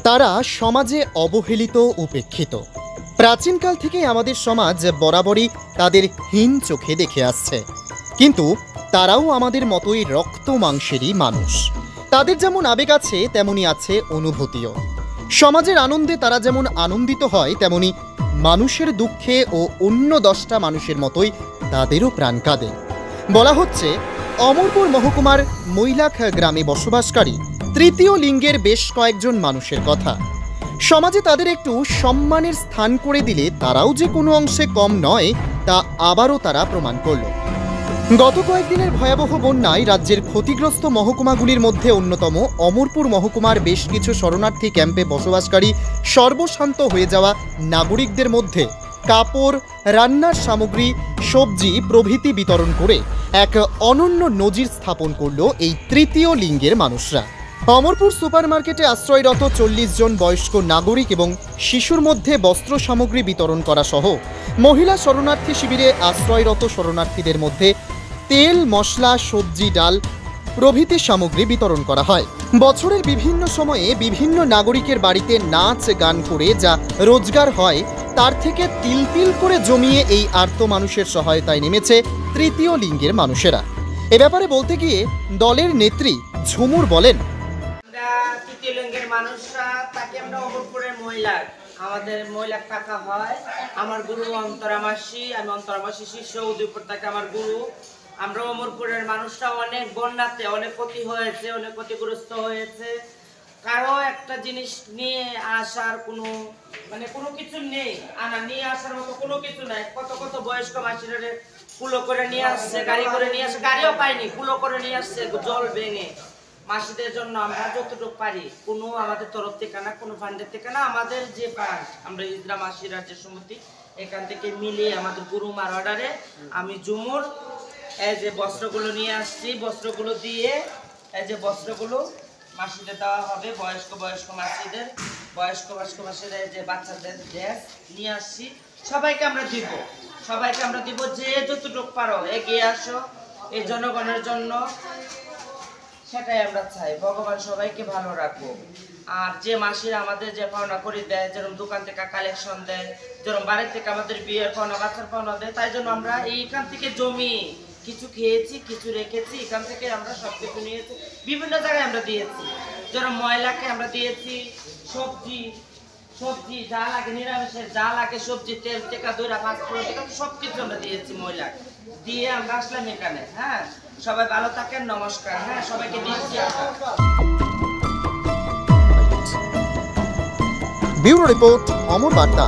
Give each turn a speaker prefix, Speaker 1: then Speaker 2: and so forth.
Speaker 1: তারা সমাজে অবহেলিত, উপেক্ষিত। প্রাচীনকাল থেকেই আমাদের সমাজ বরাবরই তাদের হীন চোখে দেখে আসছে, কিন্তু তারাও আমাদের মতোই রক্ত মাংসেরই মানুষ। তাদের যেমন আবেগ আছে তেমনি আছে অনুভূতিও। সমাজের আনন্দে তারা যেমন আনন্দিত হয়, তেমনি মানুষের দুঃখে ও অন্য 10টা মানুষের মতোই তাদেরও প্রাণ কাঁদে। বলা হচ্ছে অমরপুর মহকুমার মৈলাখ গ্রামে বসবাসকারী তৃতীয় লিঙ্গের বেশ কয়েকজন মানুষের কথা। সমাজে তাদের একটু সম্মানের স্থান করে দিলে তারাও যে কোনো অংশে কম নয়, তা আবারও তারা প্রমাণ করল। গত কয়েকদিনের ভয়াবহ বন্যায় রাজ্যের ক্ষতিগ্রস্ত মহকুমাগুলির মধ্যে অন্যতম অমরপুর মহকুমার বেশ কিছু শরণার্থী ক্যাম্পে বসবাসকারী সর্বশান্ত হয়ে যাওয়া নাগরিকদের মধ্যে কাপড়, রান্নার সামগ্রী, সবজি প্রভৃতি বিতরণ করে এক অনন্য নজির স্থাপন করল এই তৃতীয় লিঙ্গের মানুষরা। অমরপুর সুপার মার্কেটে আশ্রয়রত 40 জন বয়স্ক নাগরিক এবং শিশুর মধ্যে বস্ত্র সামগ্রী বিতরণ করা সহ মহিলা শরণার্থী শিবিরে আশ্রয়রত শরণার্থীদের মধ্যে তেল, মশলা, সবজি, ডাল প্রভৃতি সামগ্রী বিতরণ করা হয়। বছরের বিভিন্ন সময়ে বিভিন্ন নাগরিকের বাড়িতে নাচ গান করে যা রোজগার হয়, তার থেকে তিল তিল করে জমিয়ে এই আর্ত মানুষের সহায়তায় নেমেছে তৃতীয় লিঙ্গের মানুষেরা। এ ব্যাপারে বলতে গিয়ে দলের নেত্রী ঝুমুর বলেন,
Speaker 2: তৃতীয় লিঙ্গের মানুষরা তাকে আমরা অমরপুরের মহিলা, আমাদের মহিলা কাকা হয়। আমার গুরু অন্তরামাসী, আমি অন্তরামাসী শিষ্য, উদয়পুর থেকে আমার গুরু। আমরা অমরপুরের মানুষরা অনেক বন্যাতে অনেক ক্ষতি হয়েছে, অনেক ক্ষতিগ্রস্ত হয়েছে। কারো একটা জিনিস নিয়ে আসার কোনো কোনো কিছু নেই, নিয়ে আসার মতো কোনো কিছু নাই। কত কত বয়স্ক মাসিরা কুলো করে নিয়ে আসছে, গাড়ি করে নিয়ে আসছে, গাড়িও পাইনি, কুলো করে নিয়ে আসছে জল ভেঙে। মাসিদের জন্য আমরা যতটুকু পারি, কোনো আমাদের তরফ থেকে না, কোনো ফান্ডের থেকে না, আমাদের যে ফান্ড আমরা ইজরা মাসিরা যে সমিতি, এখান থেকে মিলিয়ে আমাদের গুরুমার অর্ডারে আমি ঝুমুর এই যে বস্ত্রগুলো নিয়ে আসছি। বস্ত্রগুলো দিয়ে এই যে বস্ত্রগুলো মাসিদের দেওয়া হবে, বয়স্ক মাসিদের, বয়স্ক মাসিদের এই যে বাচ্চাদের ড্রেস নিয়ে আসছি। সবাইকে আমরা দিব, যে যতটুকু পারো এগিয়ে আসো এই জনগণের জন্য, সেটাই আমরা চাই। ভগবান সবাইকে ভালো রাখবো। আর যে মাসিরা আমাদের যে পাওনা করে দেয়, যেরকম দোকান থেকে কালেকশন দেয়, যেরকম বাড়ি থেকে আমাদের বিয়ের পাওনা, বাচ্চার পাওনা দেয়, তাই জন্য আমরা এইখান থেকে জমি কিছু খেয়েছি, কিছু রেখেছি, এখান থেকে আমরা সব কিছু নিয়েছি, বিভিন্ন জায়গায় আমরা দিয়েছি। যেরকম ময়লাকে আমরা দিয়েছি সবজি যা লাগে, নিরামিষের যা লাগে, সবজি, তেল থেকে দইরা, পাঁচফোড়ন থেকে সব কিছু আমরা দিয়েছি। ময়লা দিয়ে আমরা আসলাম এখানে। হ্যাঁ, সবাই ভালো থাকেন, নমস্কার। হ্যাঁ, সবাইকে দিচ্ছি।
Speaker 1: ব্যুরো রিপোর্ট, অমর বার্তা।